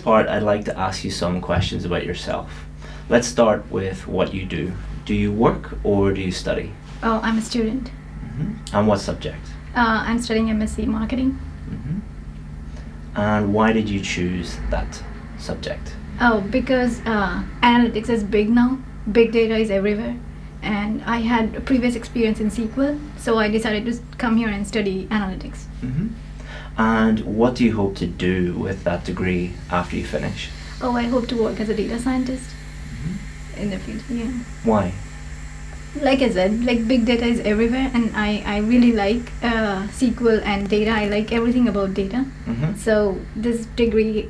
part, I'd like to ask you some questions about yourself. Let's start with what you do. Do you work or do you study? Oh, I'm a student. And what subject? I'm studying MSc Marketing. And why did you choose that subject? Oh, because analytics is big now. Big data is everywhere. And I had a previous experience in SQL, so I decided to come here and study analytics. And what do you hope to do with that degree after you finish? Oh, I hope to work as a data scientist in the future, yeah. Why? Like I said, like big data is everywhere, and I really like SQL and data. I like everything about data. So this degree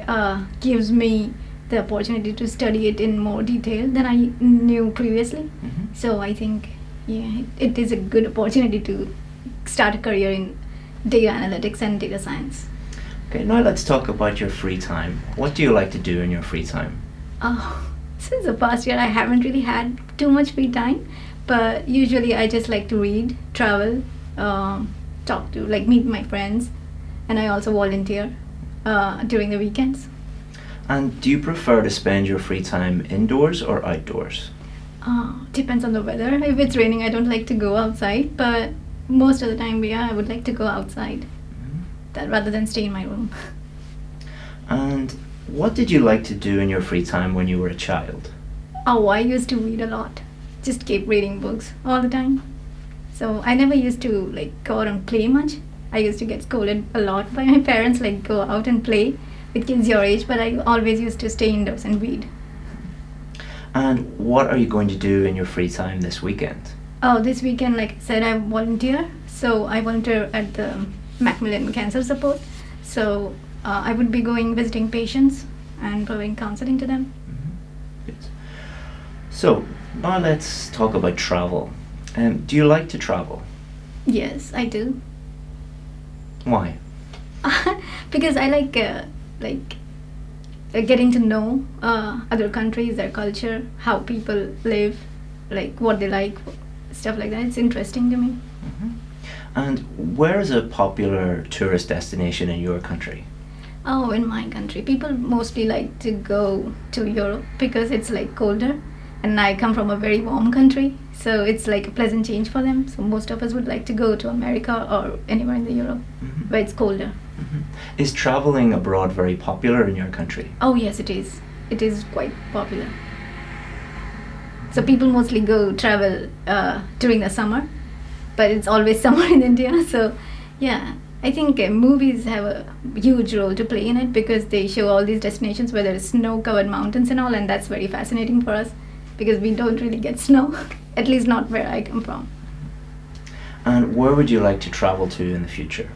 gives me the opportunity to study it in more detail than I knew previously. So I think, yeah, it is a good opportunity to start a career in data analytics and data science. Okay, now let's talk about your free time. What do you like to do in your free time? Since the past year, I haven't really had too much free time, but usually I just like to read, travel, talk to, like meet my friends, and I also volunteer during the weekends. And do you prefer to spend your free time indoors or outdoors? Depends on the weather. If it's raining, I don't like to go outside, but most of the time, yeah, I would like to go outside that rather than stay in my room. And what did you like to do in your free time when you were a child? Oh, I used to read a lot. Just keep reading books all the time. So I never used to like go out and play much. I used to get scolded a lot by my parents, like go out and play with kids your age, but I always used to stay indoors and read. And what are you going to do in your free time this weekend? Oh, this weekend, like I said, I volunteer. So I volunteer at the Macmillan Cancer Support. So I would be going visiting patients and providing counseling to them. Good. So now let's talk about travel. Do you like to travel? Yes, I do. Why? Because I like getting to know other countries, their culture, how people live, like what they like, stuff like that. It's interesting to me. And where is a popular tourist destination in your country? Oh, in my country, people mostly like to go to Europe because it's like colder, and I come from a very warm country, so it's like a pleasant change for them. So most of us would like to go to America or anywhere in the Europe where it's colder. Is traveling abroad very popular in your country? Oh yes, it is. It is quite popular. So people mostly go travel during the summer, but it's always summer in India. So yeah, I think movies have a huge role to play in it because they show all these destinations where there is snow-covered mountains and all, and that's very fascinating for us because we don't really get snow, at least not where I come from. And where would you like to travel to in the future?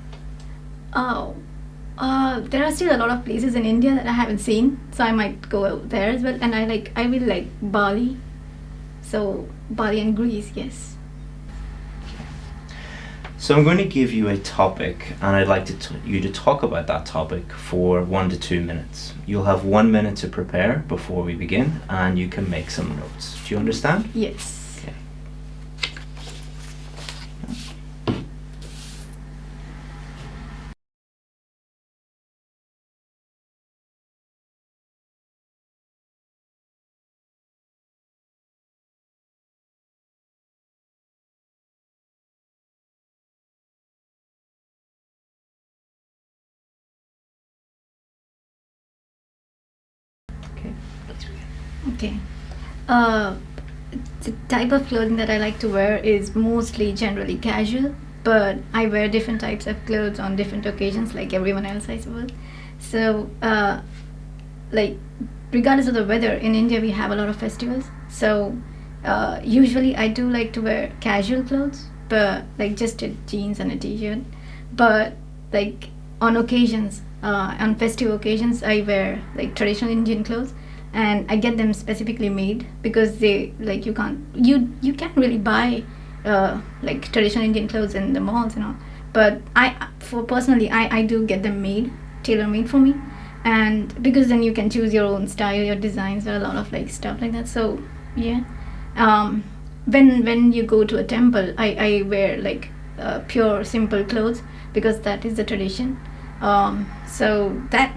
Oh, there are still a lot of places in India that I haven't seen, so I might go out there as well. And I really like Bali, so Bali and Greece, yes. So I'm going to give you a topic, and I'd like you to talk about that topic for 1 to 2 minutes. You'll have 1 minute to prepare before we begin, and you can make some notes. Do you understand? Yes. Okay. Okay. The type of clothing that I like to wear is mostly generally casual, but I wear different types of clothes on different occasions like everyone else, I suppose. So like regardless of the weather, in India we have a lot of festivals, so usually I do like to wear casual clothes, but like just a jeans and a t-shirt. But like on occasions, on festive occasions, I wear like traditional Indian clothes, and I get them specifically made because they like you can't really buy like traditional Indian clothes in the malls and all. But I do get them made, tailor made for me, and because then you can choose your own style, your designs, there are a lot of like stuff like that. So yeah, when you go to a temple, I wear like pure simple clothes because that is the tradition. So that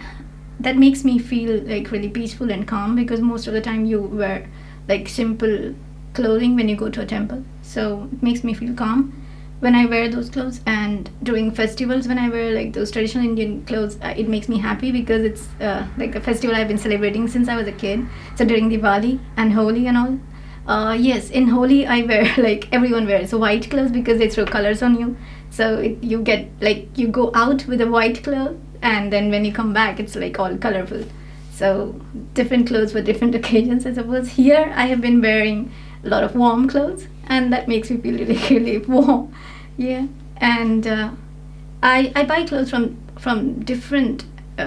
that makes me feel like really peaceful and calm, because most of the time you wear like simple clothing when you go to a temple, so it makes me feel calm when I wear those clothes. And during festivals, when I wear like those traditional Indian clothes, it makes me happy because it's like a festival I've been celebrating since I was a kid. So during Diwali and Holi and all, yes, in Holi I wear like everyone wears white clothes because they throw colors on you. So you get like, you go out with a white cloth, and then when you come back it's like all colorful. So different clothes for different occasions, I suppose. Here I have been wearing a lot of warm clothes, and that makes me feel really, really warm. Yeah. And I buy clothes from different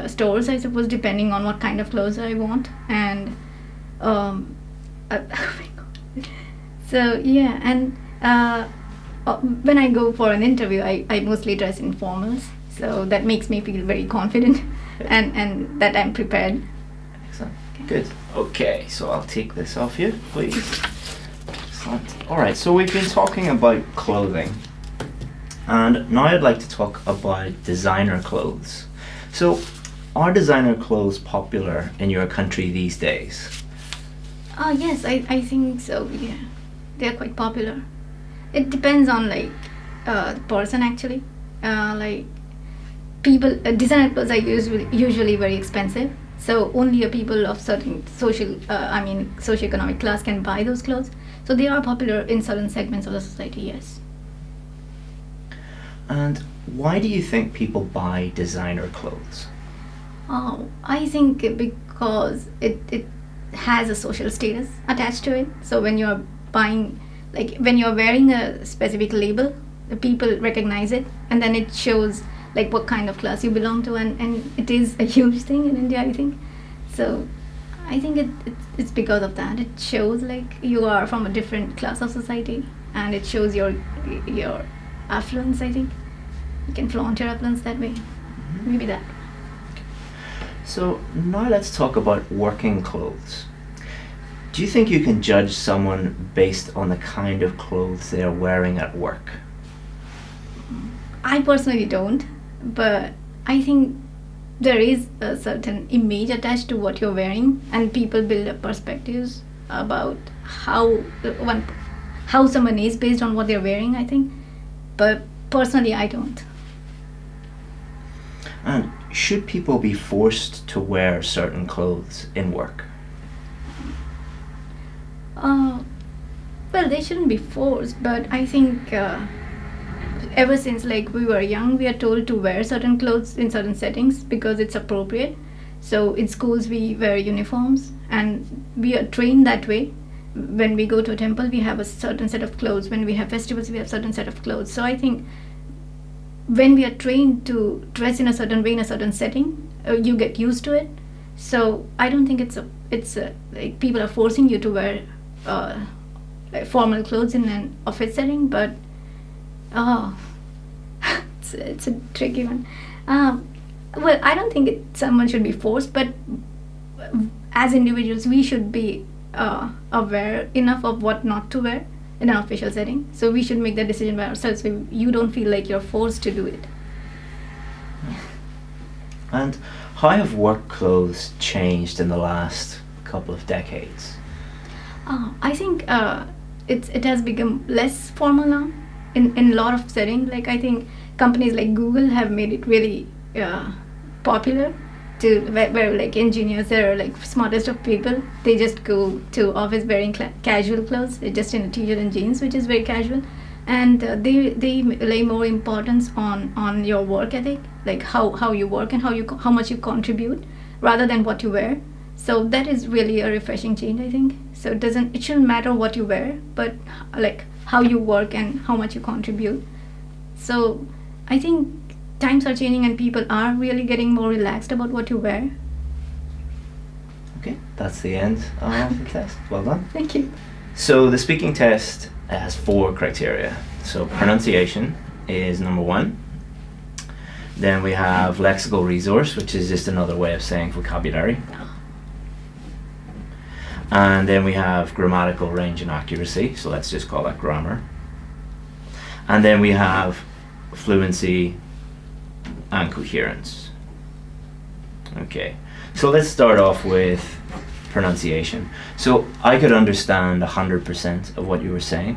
stores, I suppose, depending on what kind of clothes I want. And oh my god. So yeah, and when I go for an interview, I mostly dress in formals, so that makes me feel very confident and that I'm prepared. Excellent. Good. Okay, so I'll take this off you, please. Excellent. Alright, so we've been talking about clothing, and now I'd like to talk about designer clothes. So, are designer clothes popular in your country these days? Yes, I think so, yeah. They're quite popular. It depends on like the person actually. Like people, designer clothes are usually very expensive. So only a people of certain socioeconomic class can buy those clothes. So they are popular in certain segments of the society, yes. And why do you think people buy designer clothes? Oh, I think because it has a social status attached to it. So when you're buying, like when you're wearing a specific label, the people recognize it, and then it shows like what kind of class you belong to, and it is a huge thing in India, I think. So I think it's because of that. It shows like you are from a different class of society, and it shows your affluence, I think. You can flaunt your affluence that way. Maybe that. So now let's talk about working clothes. Do you think you can judge someone based on the kind of clothes they are wearing at work? I personally don't, but I think there is a certain image attached to what you're wearing, and people build up perspectives about how someone is based on what they're wearing, I think. But personally, I don't. And should people be forced to wear certain clothes in work? Well, they shouldn't be forced, but I think ever since like we were young, we are told to wear certain clothes in certain settings because it's appropriate. So in schools we wear uniforms, and we are trained that way. When we go to a temple, we have a certain set of clothes. When we have festivals, we have a certain set of clothes. So I think when we are trained to dress in a certain way in a certain setting, you get used to it. So I don't think it's like people are forcing you to wear like formal clothes in an office setting, but it's a tricky one. Well, I don't think someone should be forced, but as individuals, we should be aware enough of what not to wear in an official setting. So we should make that decision by ourselves, so you don't feel like you're forced to do it. And how have work clothes changed in the last couple of decades? I think it has become less formal now in a lot of settings. Like I think companies like Google have made it really popular to where like engineers, they're like smartest of people, they just go to office wearing casual clothes, just in a t-shirt and jeans, which is very casual. And they lay more importance on your work ethic, like how you work and how much you contribute, rather than what you wear. So that is really a refreshing change, I think. So it shouldn't matter what you wear, but like how you work and how much you contribute. So I think times are changing and people are really getting more relaxed about what you wear. Okay, that's the end of the test. Well done. Thank you. So the speaking test has 4 criteria. So pronunciation is number 1. Then we have lexical resource, which is just another way of saying vocabulary. And then we have grammatical range and accuracy, so let's just call that grammar. And then we have fluency and coherence. Okay, So let's start off with pronunciation. So I could understand 100% of what you were saying,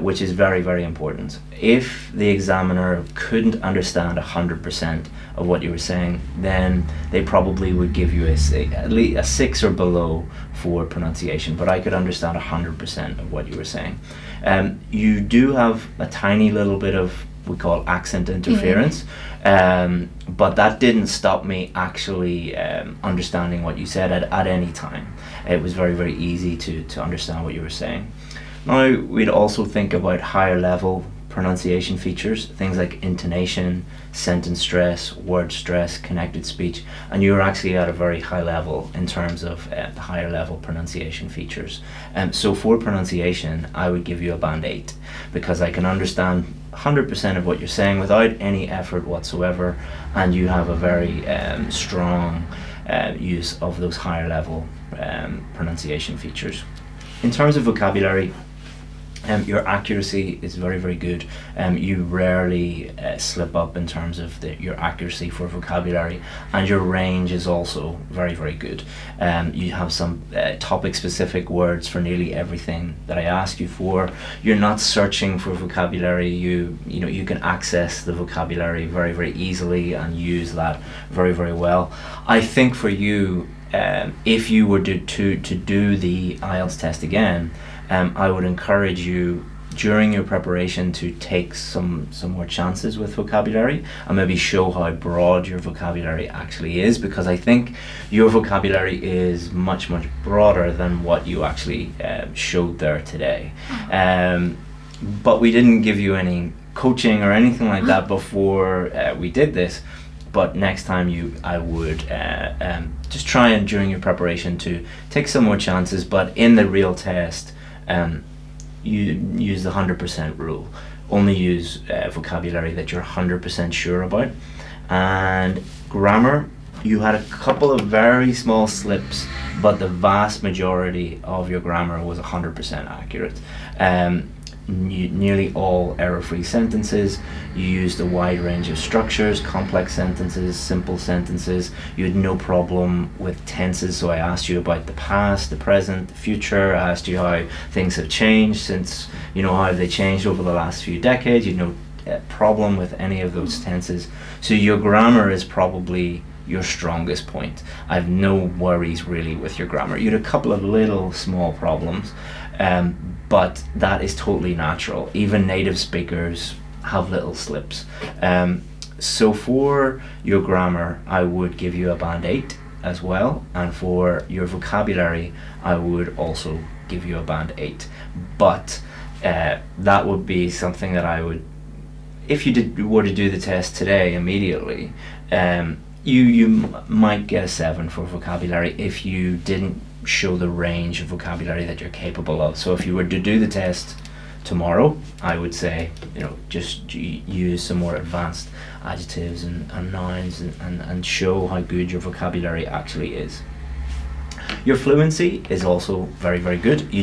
which is very, very important. If the examiner couldn't understand 100% of what you were saying, then they probably would give you at least a 6 or below for pronunciation, but I could understand 100% of what you were saying. You do have a tiny little bit of, we call accent interference, but that didn't stop me actually understanding what you said at any time. It was very, very easy to understand what you were saying. Now, we'd also think about higher level pronunciation features, things like intonation, sentence stress, word stress, connected speech, and you're actually at a very high level in terms of the higher level pronunciation features. So for pronunciation, I would give you a band 8 because I can understand 100% of what you're saying without any effort whatsoever, and you have a very strong use of those higher level pronunciation features. In terms of vocabulary, your accuracy is very, very good. You rarely slip up in terms of your accuracy for vocabulary, and your range is also very, very good. You have some topic-specific words for nearly everything that I ask you for. You're not searching for vocabulary. You know you can access the vocabulary very, very easily and use that very, very well. I think for you, if you were to do the IELTS test again, I would encourage you during your preparation to take some more chances with vocabulary and maybe show how broad your vocabulary actually is, because I think your vocabulary is much, much broader than what you actually showed there today. But we didn't give you any coaching or anything like that before we did this. But next time I would just try and during your preparation to take some more chances, but in the real test, you use the 100% rule. Only use vocabulary that you're 100% sure about. And grammar, you had a couple of very small slips, but the vast majority of your grammar was 100% accurate. Nearly all error-free sentences. You used a wide range of structures, complex sentences, simple sentences. You had no problem with tenses, so I asked you about the past, the present, the future. I asked you how things have changed since, how have they changed over the last few decades. You had no problem with any of those tenses. So your grammar is probably your strongest point. I have no worries really with your grammar. You had a couple of little small problems, but that is totally natural. Even native speakers have little slips. So for your grammar, I would give you a band 8 as well, and for your vocabulary, I would also give you a band 8. But that would be something that I would, if you were to do the test today immediately, you might get a 7 for vocabulary if you didn't show the range of vocabulary that you're capable of. So if you were to do the test tomorrow, I would say, just use some more advanced adjectives and nouns and show how good your vocabulary actually is. Your fluency is also very, very good. You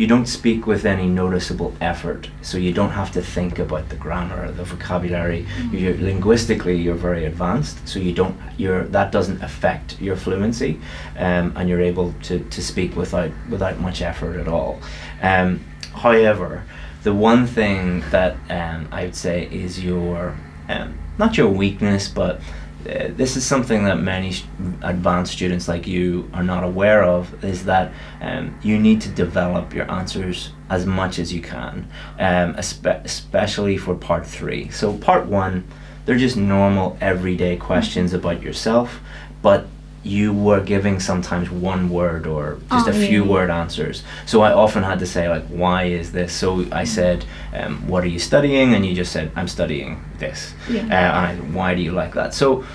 don't speak with any noticeable effort, so you don't have to think about the grammar or the vocabulary. Linguistically, you're very advanced, so that doesn't affect your fluency, and you're able to speak without much effort at all. However, the one thing that I would say is your not your weakness, but this is something that many advanced students like you are not aware of, is that you need to develop your answers as much as you can, especially for part 3. So part 1, they're just normal everyday questions about yourself, but you were giving sometimes one word or just a few word answers. So I often had to say, like, why is this? So I said, what are you studying? And you just said, I'm studying this. And why do you like that? So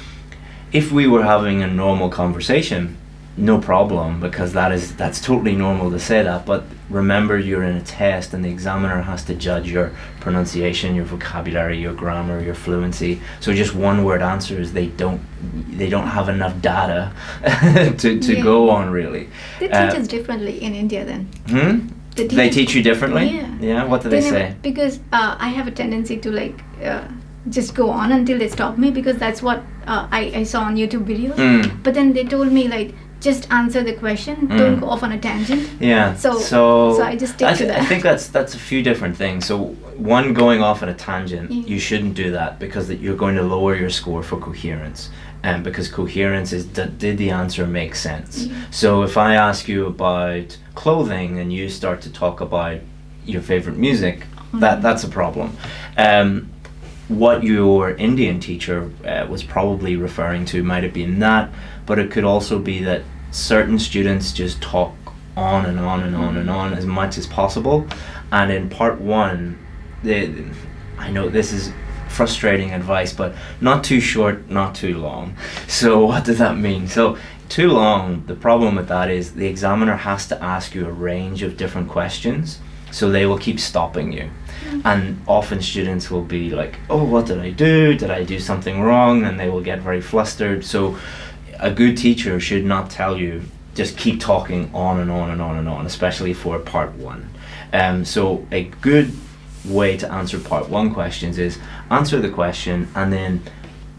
if we were having a normal conversation, no problem, because that's totally normal to say that. But remember, you're in a test and the examiner has to judge your pronunciation, your vocabulary, your grammar, your fluency. So just one word answers, they don't have enough data to go on, really. They teach us differently in India then. They teach you differently? Yeah. What do they say? Because I have a tendency to just go on until they stop me, because that's what I saw on YouTube videos. Mm. But then they told me, like, just answer the question, don't go off on a tangent. Yeah. So I just stick to that. I think that's a few different things. So one, going off on a tangent, Yeah. you shouldn't do that, because that you're going to lower your score for coherence. Because coherence is, did the answer make sense? So if I ask you about clothing and you start to talk about your favorite music, that's a problem. What your Indian teacher was probably referring to might have been that, but it could also be that certain students just talk on and on and on and on as much as possible. And in part one, I know this is frustrating advice, but not too short, not too long. So what does that mean? So too long, the problem with that is the examiner has to ask you a range of different questions, so they will keep stopping you. And often students will be like, oh, what did I do? Did I do something wrong? And they will get very flustered. So a good teacher should not tell you, just keep talking on and on and on and on, especially for part one. So a good way to answer part one questions is answer the question and then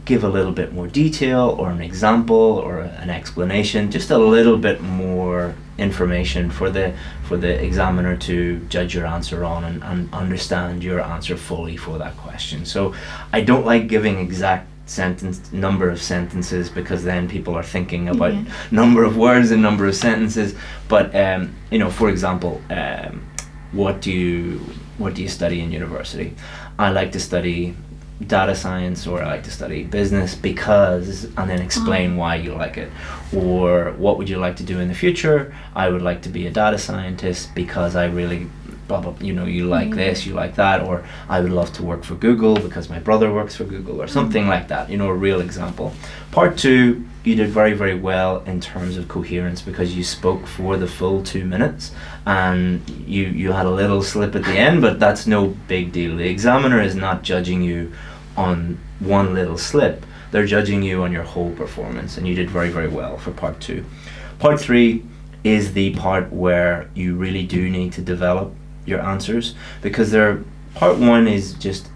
give a little bit more detail or an example or an explanation, just a little bit more information for the examiner to judge your answer on and understand your answer fully for that question. So I don't like giving exact number of sentences, because then people are thinking about number of words and number of sentences. But for example, what do you study in university? I like to study data science, or I like to study business because, and then explain why you like it. Or what would you like to do in the future? I would like to be a data scientist because I really blah blah, you like this, you like that. Or I would love to work for Google because my brother works for Google, or something like that, a real example. Part two, you did very, very well in terms of coherence, because you spoke for the full 2 minutes, and you had a little slip at the end, but that's no big deal. The examiner is not judging you on one little slip, they're judging you on your whole performance, and you did very, very well for part two. Part three is the part where you really do need to develop your answers, because part one is just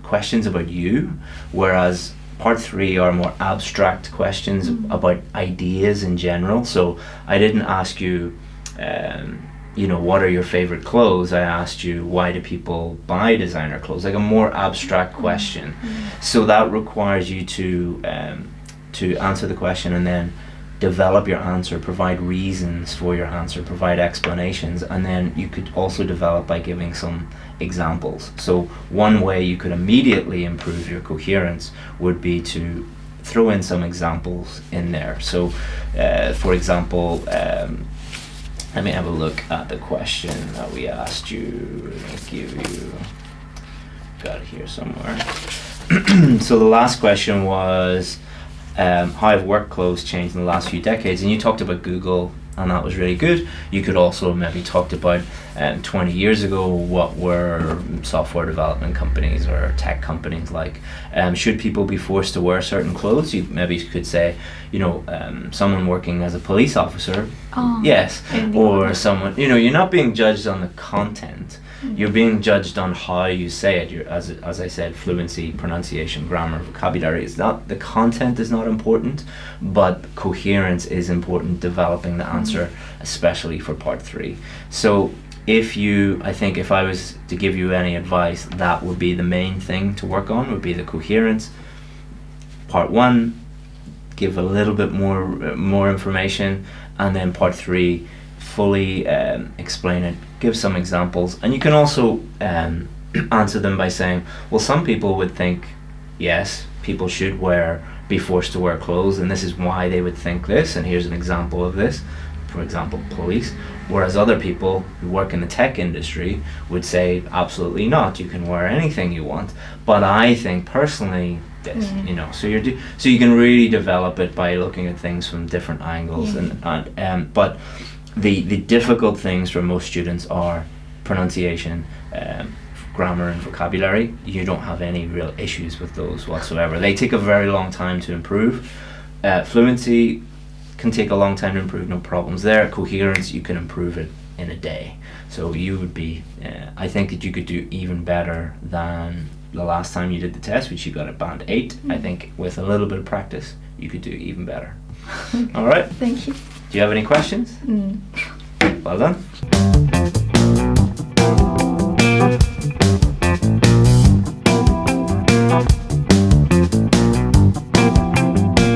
questions about you, whereas part three are more abstract questions about ideas in general. So I didn't ask you, what are your favorite clothes? I asked you, why do people buy designer clothes? Like a more abstract question. So that requires you to answer the question and then develop your answer, provide reasons for your answer, provide explanations, and then you could also develop by giving some examples. So one way you could immediately improve your coherence would be to throw in some examples in there. So for example, let me have a look at the question that we asked you. Let me give you, got it here somewhere. So the last question was, how have work clothes changed in the last few decades? And you talked about Google, and that was really good. You could also maybe talked about 20 years ago, what were software development companies or tech companies like? Should people be forced to wear certain clothes? You maybe could say, someone working as a police officer, yes, or someone, you're not being judged on the content. You're being judged on how you say it. As I said, fluency, pronunciation, grammar, vocabulary is not, the content is not important, but coherence is important, developing the answer, especially for part three. So I think if I was to give you any advice, that would be the main thing to work on, would be the coherence. Part one, give a little bit more information, and then part three, fully explain it, give some examples, and you can also answer them by saying, well, some people would think, yes, people should be forced to wear clothes, and this is why they would think this, and here's an example of this, for example, police. Whereas other people who work in the tech industry would say, absolutely not, you can wear anything you want, but I think personally this, so you can really develop it by looking at things from different angles. But the difficult things for most students are pronunciation, grammar and vocabulary. You don't have any real issues with those whatsoever. They take a very long time to improve. Fluency can take a long time to improve, no problems there. Coherence, you can improve it in a day. So you would be, I think that you could do even better than the last time you did the test, which you got at band 8. I think with a little bit of practice, you could do even better. All right. Thank you. Do you have any questions? Well done.